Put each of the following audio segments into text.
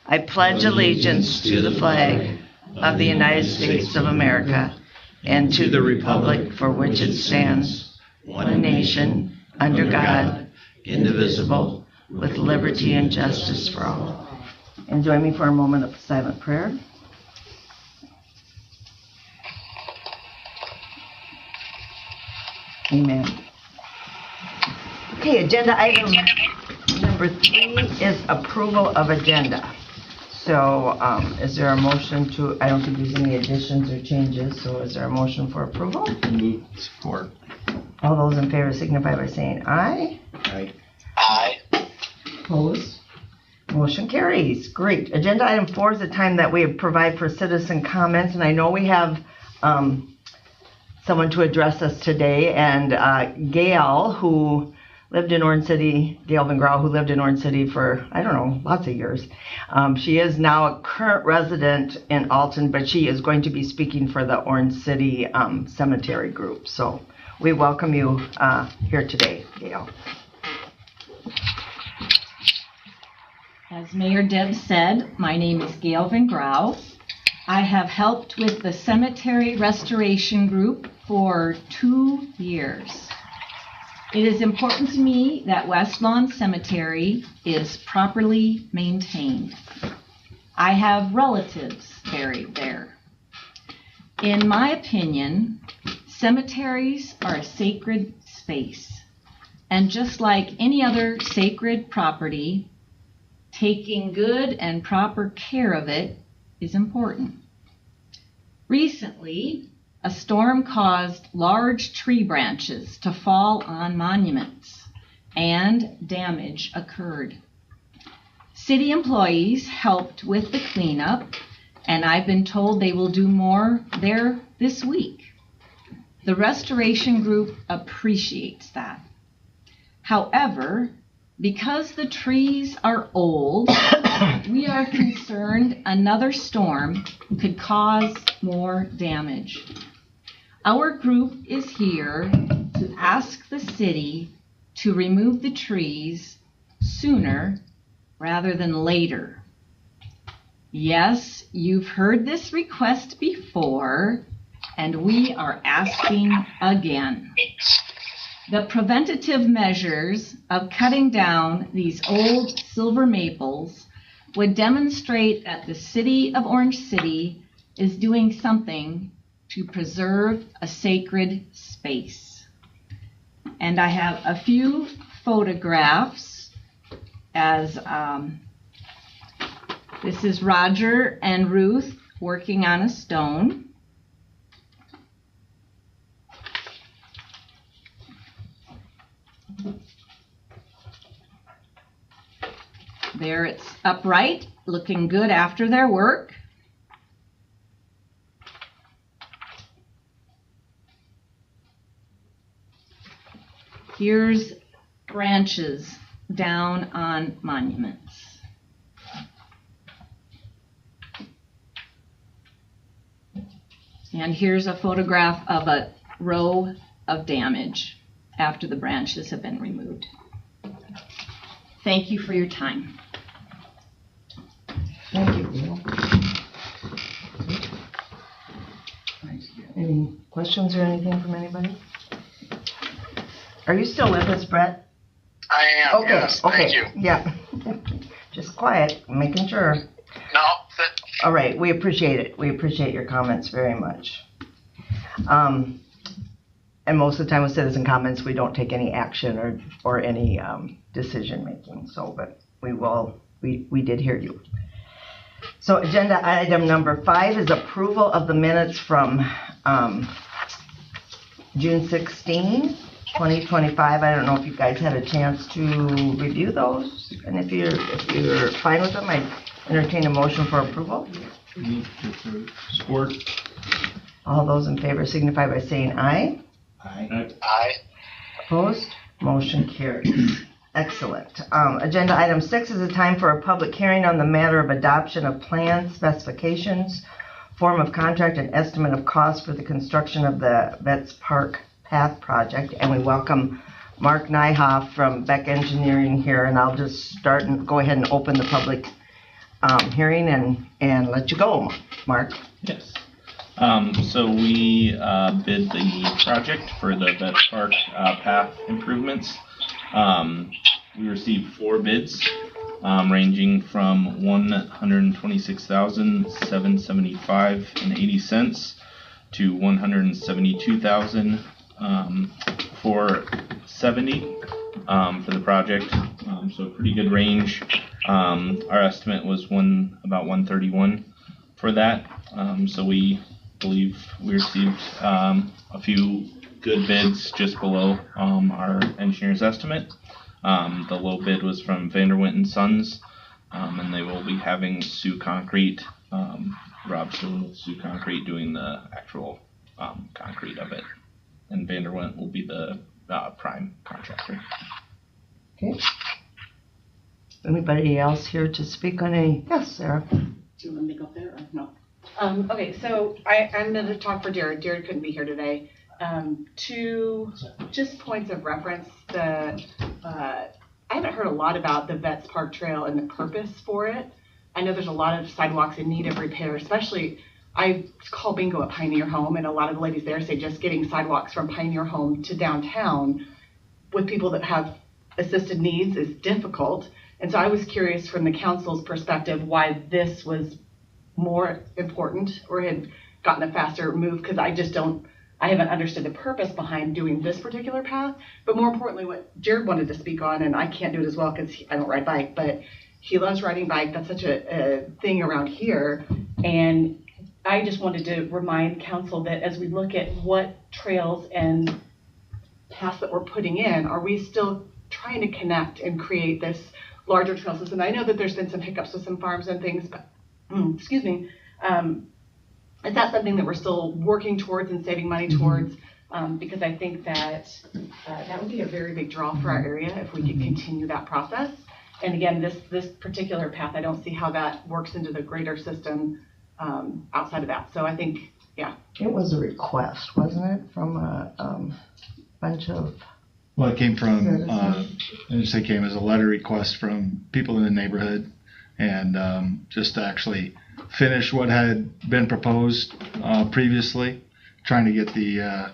I pledge allegiance to the flag of the United States of America and to the republic for which it stands, one nation, under God, indivisible, with liberty and justice for all. And join me for a moment of silent prayer. Amen. Okay, agenda item number 3 is approval of agenda. So is there a motion to, I don't think there's any additions or changes, so is there a motion for approval? Move. Support. All those in favor signify by saying aye. Aye. Aye. Opposed? Motion carries. Great. Agenda item 4 is the time that we provide for citizen comments, and I know we have someone to address us today, and Gail, who lived in Orange City, Gail Van Grau, who lived in Orange City for, I don't know, lots of years. She is now a current resident in Alton, but she is going to be speaking for the Orange City Cemetery Group. So we welcome you here today, Gail. As Mayor Deb said, my name is Gail Van Grau. I have helped with the Cemetery Restoration Group for 2 years. It is important to me that West Lawn Cemetery is properly maintained. I have relatives buried there. In my opinion, cemeteries are a sacred space, and just like any other sacred property, taking good and proper care of it is important. Recently, a storm caused large tree branches to fall on monuments, and damage occurred. City employees helped with the cleanup, and I've been told they will do more there this week. The restoration group appreciates that. However, because the trees are old, we are concerned another storm could cause more damage. Our group is here to ask the city to remove the trees sooner rather than later. Yes, you've heard this request before, and we are asking again. The preventative measures of cutting down these old silver maples would demonstrate that the city of Orange City is doing something to preserve a sacred space. And I have a few photographs as this is Roger and Ruth working on a stone. There it's upright, looking good after their work. Here's branches down on monuments. And here's a photograph of a row of damage after the branches have been removed. Thank you for your time. Thank you, Gail. Any questions or anything from anybody? Are you still with us, Brett? I am, Okay, yes, okay. thank you. Yeah. Just quiet, making sure. No, All right, we appreciate it. We appreciate your comments very much. And most of the time with citizen comments, we don't take any action or any decision making. So, but we did hear you. So agenda item number 5 is approval of the minutes from June 16, 2025. I don't know if you guys had a chance to review those, and if you're fine with them, I entertain a motion for approval. Move to approve. Support. All those in favor signify by saying aye. Aye. aye. Opposed? Motion carries. Excellent. Agenda item 6 is a time for a public hearing on the matter of adoption of plans, specifications, form of contract, and estimate of cost for the construction of the Vets Park Path project. And we welcome Mark Nyhoff from Beck Engineering here. And I'll just start and go ahead and open the public hearing and let you go, Mark. Yes. So we bid the project for the Vet Park path improvements. We received 4 bids, ranging from $126,775.80 to $172,470 for the project. So a pretty good range. Our estimate was about 131 for that. So we believe we received a few good bids just below our engineer's estimate. The low bid was from Vanderwent and Sons, and they will be having Sioux Concrete, Rob Sioux Concrete doing the actual concrete of it, and Vanderwent will be the prime contractor. Okay. Anybody else here to speak on any? Yes, Sarah. Do you want me to go there or no? Okay, so I'm going to talk for Jared. Jared couldn't be here today. 2 just points of reference. I haven't heard a lot about the Vets Park Trail and the purpose for it. I know there's a lot of sidewalks in need of repair, especially I call bingo at Pioneer Home, and a lot of the ladies there say just getting sidewalks from Pioneer Home to downtown with people that have assisted needs is difficult. And so I was curious from the council's perspective why this was more important or had gotten a faster move, because I haven't understood the purpose behind doing this particular path. But more importantly, what Jared wanted to speak on, and I can't do it as well because I don't ride bike, but he loves riding bike. That's such a thing around here. And I just wanted to remind council that as we look at what trails and paths that we're putting in, are we still trying to connect and create this larger trail system? I know that there's been some hiccups with some farms and things, but excuse me, is that something that we're still working towards and saving money towards? Because I think that that would be a very big draw for our area if we could continue that process. And again, this particular path, I don't see how that works into the greater system outside of that. So I think, yeah. It was a request, wasn't it, from a bunch of... Well, it came from, it came as a letter request from people in the neighborhood, and just to actually finish what had been proposed previously, trying to get the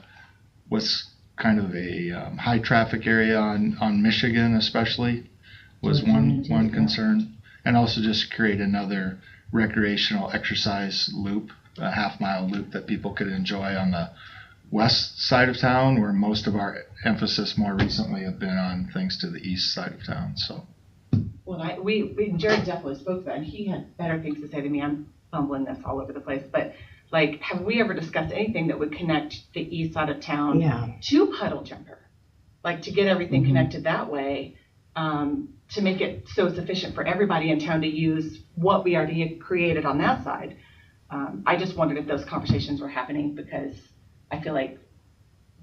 what's kind of a high traffic area on Michigan especially was one concern, and also just create another recreational exercise loop, a half-mile loop that people could enjoy on the west side of town, where most of our emphasis more recently have been on things to the east side of town. So, well, Jared definitely spoke to that, and he had better things to say than me. I'm fumbling this all over the place, but like, have we ever discussed anything that would connect the east side of town to Puddle Jumper, like to get everything connected that way, to make it so it's efficient for everybody in town to use what we already created on that side? I just wondered if those conversations were happening, because I feel like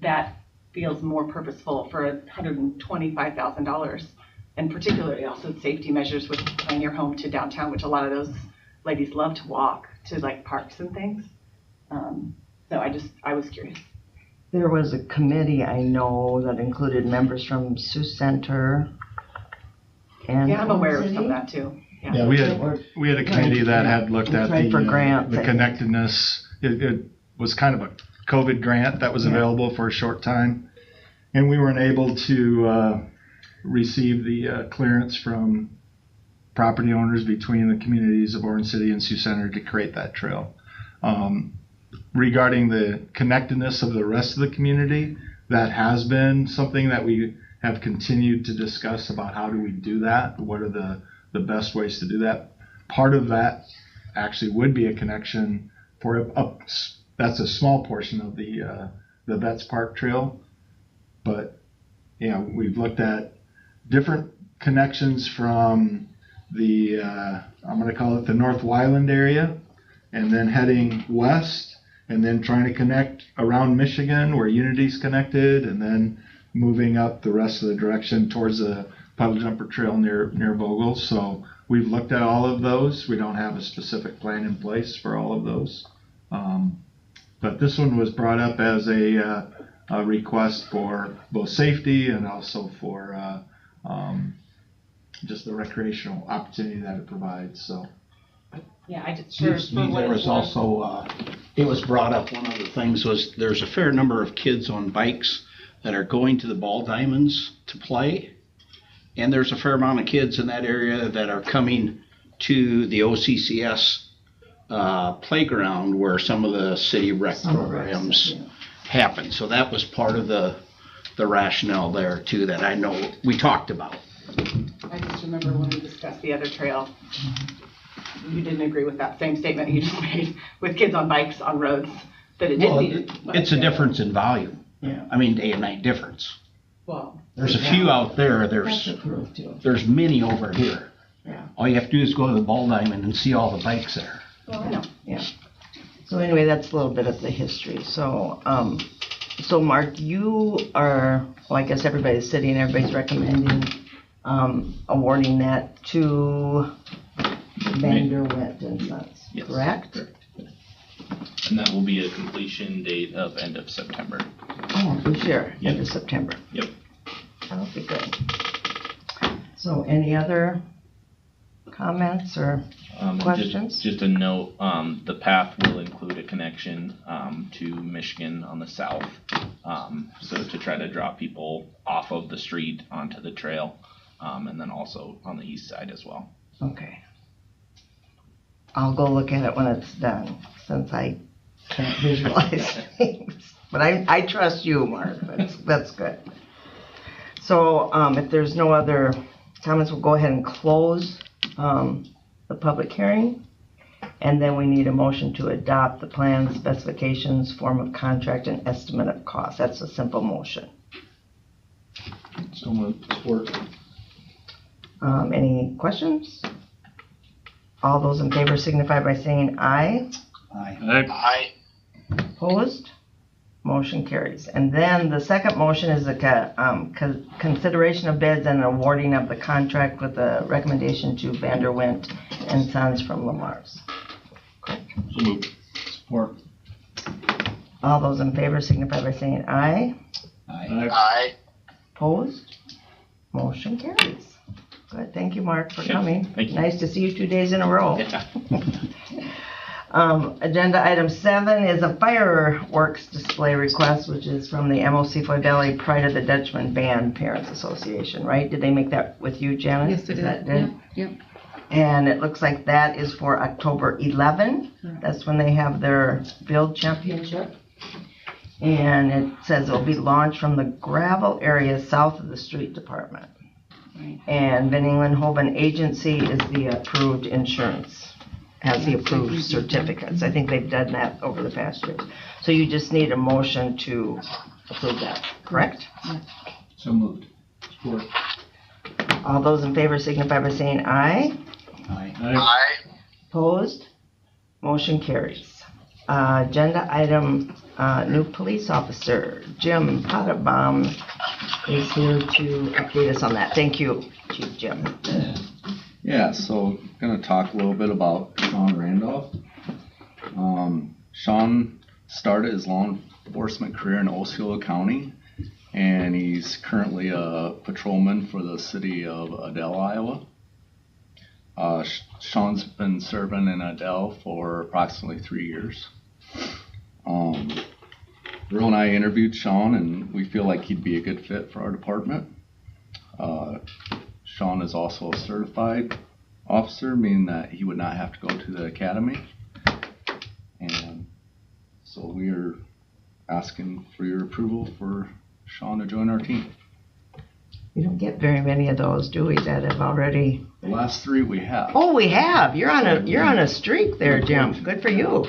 that feels more purposeful for $125,000, and particularly also safety measures with Pioneer Home to downtown, which a lot of those ladies love to walk to, like parks and things. So I was curious. There was a committee, I know, that included members from Sioux Center and I'm aware of some of that too. Yeah, we had a committee that had looked at the connectedness. It was kind of a COVID grant that was available for a short time, and we weren't able to receive the clearance from property owners between the communities of Orange City and Sioux Center to create that trail. Regarding the connectedness of the rest of the community, that has been something that we have continued to discuss about how do we do that, what are the best ways to do that. Part of that actually would be a connection for that's a small portion of the Vets Park Trail, but we've looked at different connections from the I'm going to call it the North Wyland area, and then heading west, and then trying to connect around Michigan where Unity's connected, and then moving up the rest of the direction towards the Puddle Jumper Trail near Vogel. So we've looked at all of those. We don't have a specific plan in place for all of those. But this one was brought up as a request for both safety and also for just the recreational opportunity that it provides. So Yeah, I just, sure. Excuse me, there was also, it was brought up, one of the things was there's a fair number of kids on bikes that are going to the ball diamonds to play. And there's a fair amount of kids in that area that are coming to the OCCS playground where some of the city rec programs happen. So that was part of the rationale there too, that I know we talked about. I just remember when we discussed the other trail, you didn't agree with that same statement you just made with kids on bikes on roads, that it did Well, need. it's a difference in volume. Yeah. I mean, day and night difference. Well, There's a few out there, That's approved too. there's many over here. Yeah. All you have to do is go to the ball diamond and see all the bikes there. well, I know. Yeah. So anyway, that's a little bit of the history. So, so Mark, you are, well, I guess everybody's sitting, everybody's recommending, awarding that to Vanderwent and Sons, Yes. correct? Correct. And that will be a completion date of end of September. Oh, for sure, Yep. end of September. Yep. That'll be good. So any other comments or questions? Just a note, the path will include a connection to Michigan on the south. So to try to draw people off of the street onto the trail, and then also on the east side as well. Okay. I'll go look at it when it's done, since I can't visualize things. But I trust you, Mark. That's good. So if there's no other comments, we'll go ahead and close the public hearing. And then we need a motion to adopt the plan, specifications, form of contract, and estimate of cost. That's a simple motion. So moved. Support. Any questions? All those in favor signify by saying aye. Aye. Aye. Opposed? Motion carries. And then the second motion is the consideration of bids and awarding of the contract with a recommendation to Vanderwent and Sons from Lamar's. So moved. Support. All those in favor signify by saying aye. Aye. Opposed? Motion carries. Good. Thank you, Mark, for Okay. coming. Thank you. Nice to see you 2 days in a row. Yeah. Agenda item 7 is a fireworks display request, which is from the MOC Foy Valley Pride of the Dutchman Band Parents Association, right? Did they make that with you, Janet? Yes, it Is that did. Yep. And it looks like that is for October 11. Correct. That's when they have their build championship. And it says it will be launched from the gravel area south of the street department. Right. And Van Engelen Hoban Agency is the approved insurance, has the approved certificates. I think they've done that over the past years. So you just need a motion to approve that, correct? So moved. Support. All those in favor signify by saying aye. Aye. Aye. Opposed? Motion carries. Agenda item, new police officer, Jim Potterbaum is here to update us on that. Thank you, Chief Jim. Yeah, so gonna talk a little bit about Sean Randolph. Sean started his law enforcement career in Osceola County, and he's currently a patrolman for the city of Adel, Iowa. Sean's been serving in Adel for approximately 3 years. Earl and I interviewed Sean, and we feel like he'd be a good fit for our department. Sean is also a certified officer, meaning that he would not have to go to the academy. And so we are asking for your approval for Sean to join our team. We don't get very many of those, do we, that have already... The last 3 we have. Oh, we have. You're on a streak there, Jim. Good for you.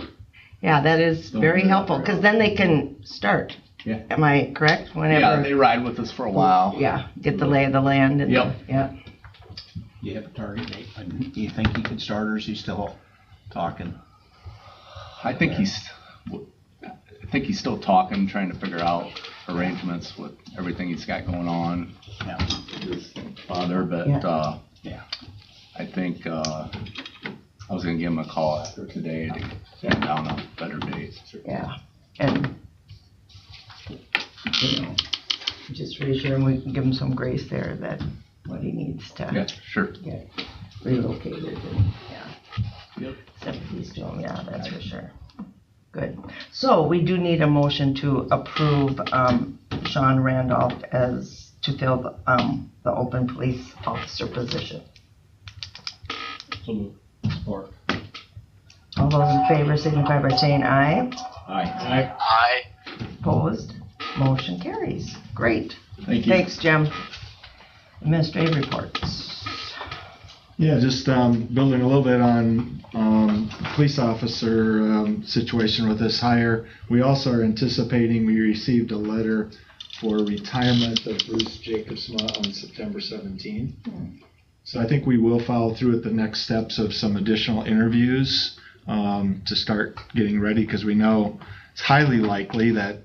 Yeah, that is very helpful, because then they can start. Yeah. Am I correct? Whenever. Yeah, they ride with us for a while. Yeah, get the lay of the land. And Yep. Yeah. You have a target date? Do you think he could start, or is he still talking? I think he's still talking, trying to figure out arrangements with everything he's got going on. Yeah. His father, but Yeah. I think I was gonna give him a call after today to get down a better date. Yeah. And just reassure him we can give him some grace there that what he needs to Yeah, sure. get relocated. And, yeah. Yep. So duties to him, yeah, that's for sure. Good. So we do need a motion to approve Sean Randolph as to fill the open police officer position. Support. All those in favor signify by saying aye. Aye. Aye. Opposed? Motion carries. Great. Thank you. Thanks, Jim. Administrative reports. Yeah, just building a little bit on police officer situation with this hire. We also are anticipating, we received a letter for retirement of Bruce Jacobsma on September 17. So I think we will follow through with the next steps of some additional interviews to start getting ready, because we know it's highly likely that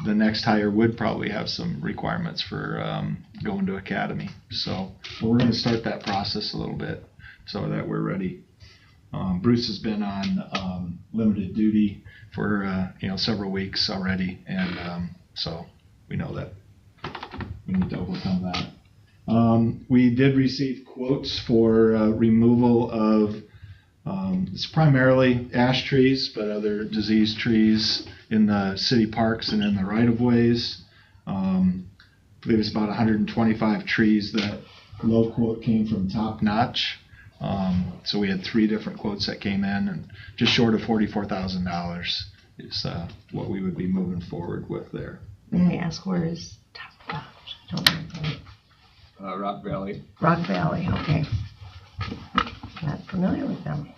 the next hire would probably have some requirements for going to academy. So we're going to start that process a little bit so that we're ready. Bruce has been on limited duty for several weeks already, and so we know that we need to overcome that. We did receive quotes for removal of it's primarily ash trees, but other diseased trees in the city parks and in the right-of-ways. I believe it's about 125 trees. That low quote came from Top Notch. So we had 3 different quotes that came in, and just short of $44,000 is what we would be moving forward with there. May I ask, where is Top Notch? I don't know. Rock Valley. Rock Valley, okay. Not familiar with them.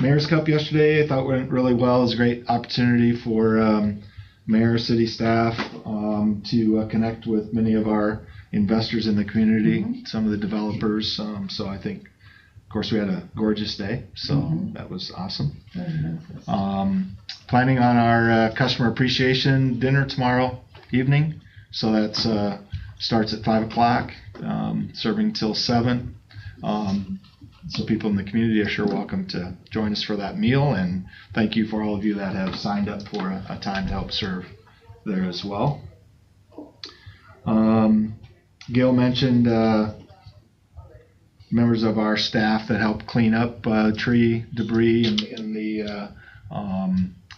Mayor's Cup yesterday, I thought went really well. It was a great opportunity for mayor, city staff to connect with many of our investors in the community, some of the developers. So I think, of course, we had a gorgeous day, so that was awesome. Planning on our customer appreciation dinner tomorrow evening. So that's starts at 5 o'clock, serving till 7. So people in the community are sure welcome to join us for that meal, and thank you for all of you that have signed up for a time to help serve there as well. Gail mentioned members of our staff that helped clean up tree debris in the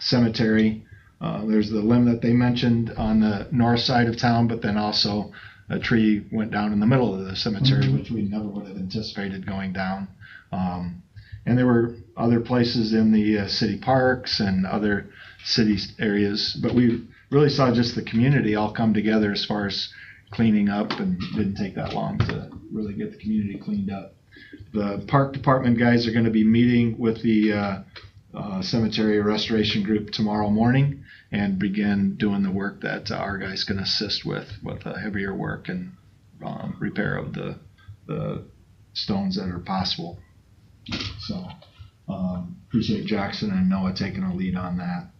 cemetery. There's the limb that they mentioned on the north side of town, but then also a tree went down in the middle of the cemetery, which we never would have anticipated going down. And there were other places in the city parks and other city areas, but we really saw just the community all come together as far as cleaning up, and didn't take that long to really get the community cleaned up. The park department guys are going to be meeting with the cemetery restoration group tomorrow morning and begin doing the work that our guys can assist with heavier work and repair of the stones that are possible. So appreciate Jackson and Noah taking a lead on that.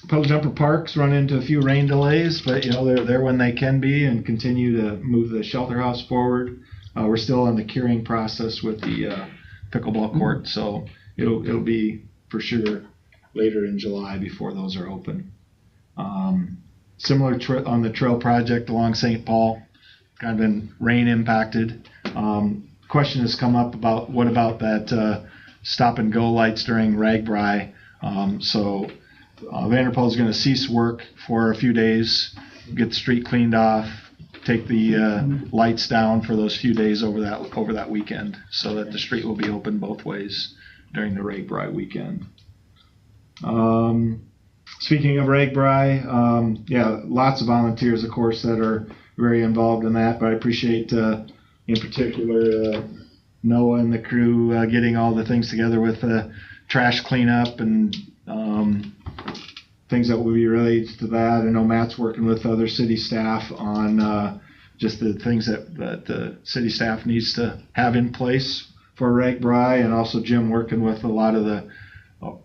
Puddle Jumper Parks run into a few rain delays, but they're there when they can be, and continue to move the shelter house forward. We're still in the curing process with the pickleball court, so it'll be for sure later in July before those are open. Similar on the trail project along St. Paul, kind of been rain impacted. Question has come up about what about that stop and go lights during Ragbri. So Vanderpool is going to cease work for a few days, get the street cleaned off, take the lights down for those few days over that weekend, so that the street will be open both ways during the Ragbri weekend. Speaking of Ragbri, lots of volunteers, of course, that are very involved in that, but I appreciate in particular Noah and the crew getting all the things together with trash cleanup and things that will be related to that. I know Matt's working with other city staff on just the things that the city staff needs to have in place for Ragbri, and also Jim working with a lot of the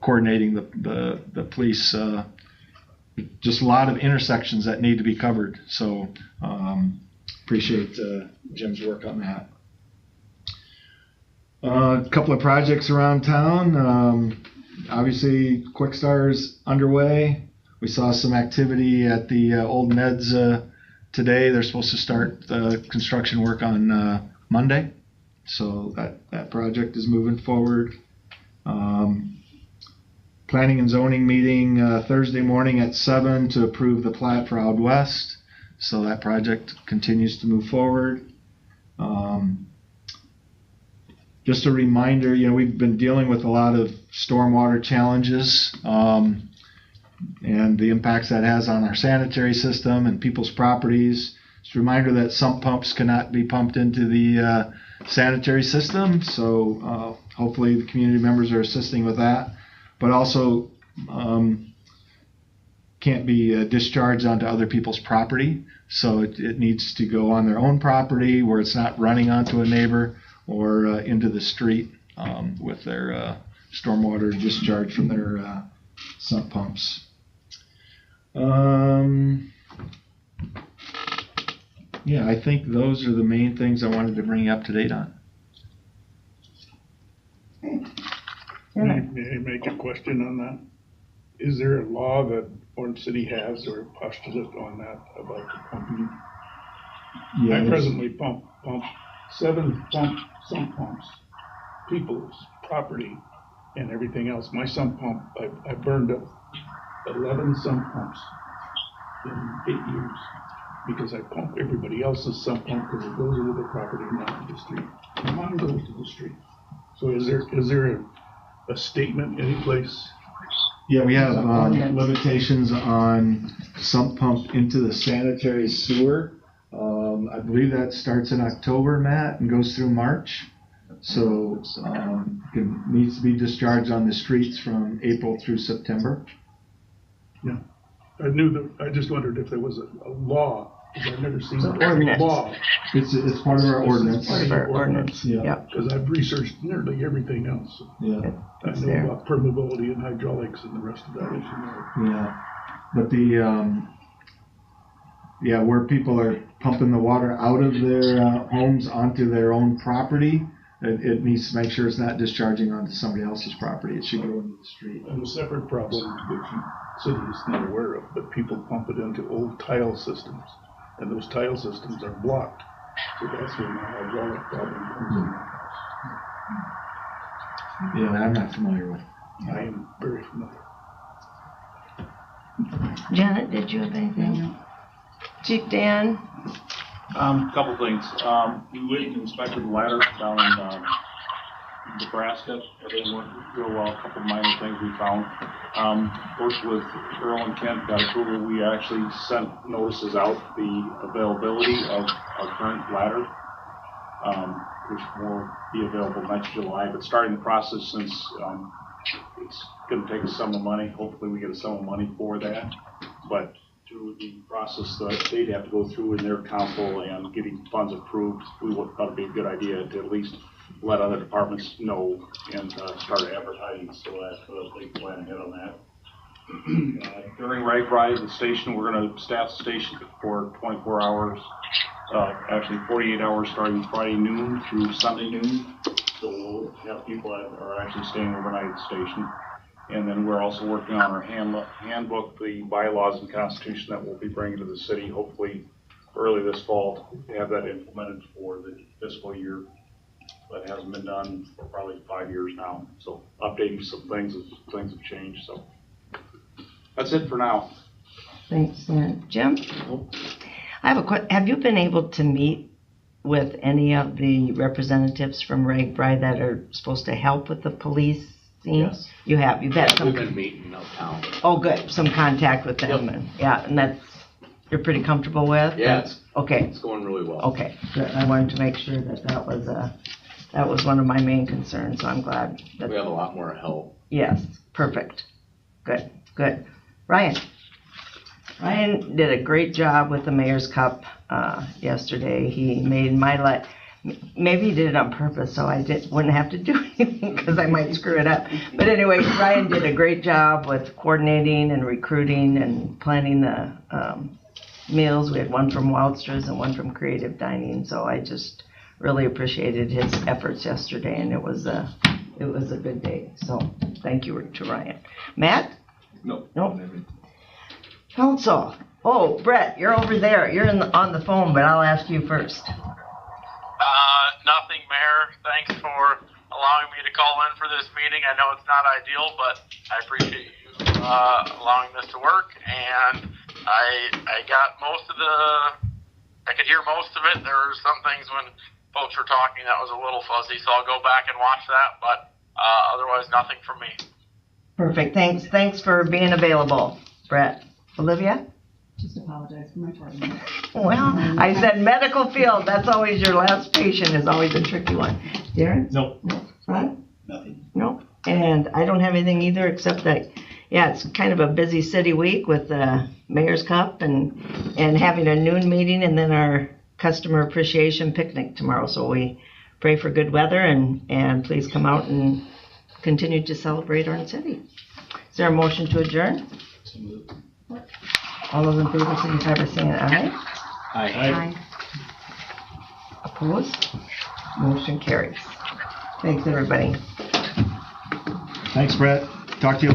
coordinating the police, just a lot of intersections that need to be covered. So appreciate Jim's work on that. A couple of projects around town. Obviously, Quick Star's underway. We saw some activity at the Old Ned's today. They're supposed to start construction work on Monday. So that project is moving forward. Planning and zoning meeting Thursday morning at 7 to approve the plat for Out West. So that project continues to move forward. Just a reminder, we've been dealing with a lot of stormwater challenges and the impacts that has on our sanitary system and people's properties. Just a reminder that sump pumps cannot be pumped into the sanitary system. So hopefully the community members are assisting with that. But also can't be discharged onto other people's property. So it needs to go on their own property where it's not running onto a neighbor or into the street with their stormwater discharge from their sump pumps. Yeah, I think those are the main things I wanted to bring you up to date on. May I make a question on that? Is there a law that Orange City has or postulate on that about the pumping? Yeah, I presently pump 7 sump pumps, people's property and everything else. My sump pump, I burned up 11 sump pumps in 8 years because I pump everybody else's sump pump because it goes into the property and not to the street. Mine goes to the street. So is there a statement any place? Yeah, we have limitations on sump pump into the sanitary sewer. I believe that starts in October, Matt, and goes through March. So it needs to be discharged on the streets from April through September. Yeah, I knew that. I just wondered if there was a law. Because I've never seen It's a an ordinance. law. It's part of our ordinance. Part of our ordinance. Yeah. Yep. Because I've researched nearly everything else. Yeah. I It's know there. about permeability and hydraulics and the rest of that issue. Yeah, but where people are pumping the water out of their homes onto their own property, it needs to make sure it's not discharging onto somebody else's property. It should go into the street. And a separate problem which the city is not aware of, but people pump it into old tile systems, and those tile systems are blocked. So that's when the hydraulic problem comes in. Yeah, I'm not familiar with. I am very familiar. Janet, did you have anything? Chief Dan? Couple things. We went and inspected the ladder down in Nebraska. Everything went real well. A couple minor things we found. Worked with Earl and Kent, got approval. We actually sent notices out the availability of our current ladder, which will be available next July. But starting the process, since it's going to take a sum of money, hopefully we get a sum of money for that. But through the process that they'd have to go through in their council and getting funds approved, we thought it'd be a good idea to at least let other departments know and start advertising, so that they plan ahead on that. During Rag Ride, the station, we're going to staff the station for 24 hours, actually 48 hours starting Friday noon through Sunday noon. So we'll have people that are actually staying overnight at the station. And then we're also working on our handbook, the bylaws and constitution that we'll be bringing to the city, hopefully early this fall, to have that implemented for the fiscal year. That hasn't been done for probably 5 years now. So updating some things as things have changed. So that's it for now. Thanks, Dan. Jim? I have a question. Have you been able to meet with any of the representatives from RAGBRAI that are supposed to help with the police? Yes. You have. You've had some. We've been meeting uptown. Oh, good. Some contact with them, Yep. and that's you're pretty comfortable with. Yeah, Okay. it's going really well. Okay. Good. I wanted to make sure that was one of my main concerns. So I'm glad that We have a lot more help. Yes. Perfect. Good. Good. Ryan did a great job with the Mayor's Cup yesterday. He made my life. Maybe he did it on purpose, so I wouldn't have to do anything because I might screw it up. But anyway, Ryan did a great job with coordinating and recruiting and planning the meals. We had one from Wildstra's and one from Creative Dining, so I just really appreciated his efforts yesterday, and it was a good day. So thank you to Ryan. Matt? Nope. Nope. Council. Oh, Brett, you're over there. You're on the phone, but I'll ask you first. nothing, Mayor. Thanks for allowing me to call in for this meeting. I know it's not ideal, but I appreciate you allowing this to work. And I got I could hear most of it. There were some things when folks were talking that was a little fuzzy, so I'll go back and watch that. But otherwise, nothing from me. Perfect. Thanks for being available, Brett. Olivia? Just apologize for my tardiness. Well, I said medical field. That's always your last patient is always a tricky one. Darren? Nope. What? Nothing. Nope. And I don't have anything either except that, yeah, it's kind of a busy city week with the Mayor's Cup and having a noon meeting and then our customer appreciation picnic tomorrow. So we pray for good weather and please come out and continue to celebrate Orange City. Is there a motion to adjourn? All those in favor signify by saying aye. Aye. Opposed? Motion carries. Thanks, everybody. Thanks, Brett. Talk to you.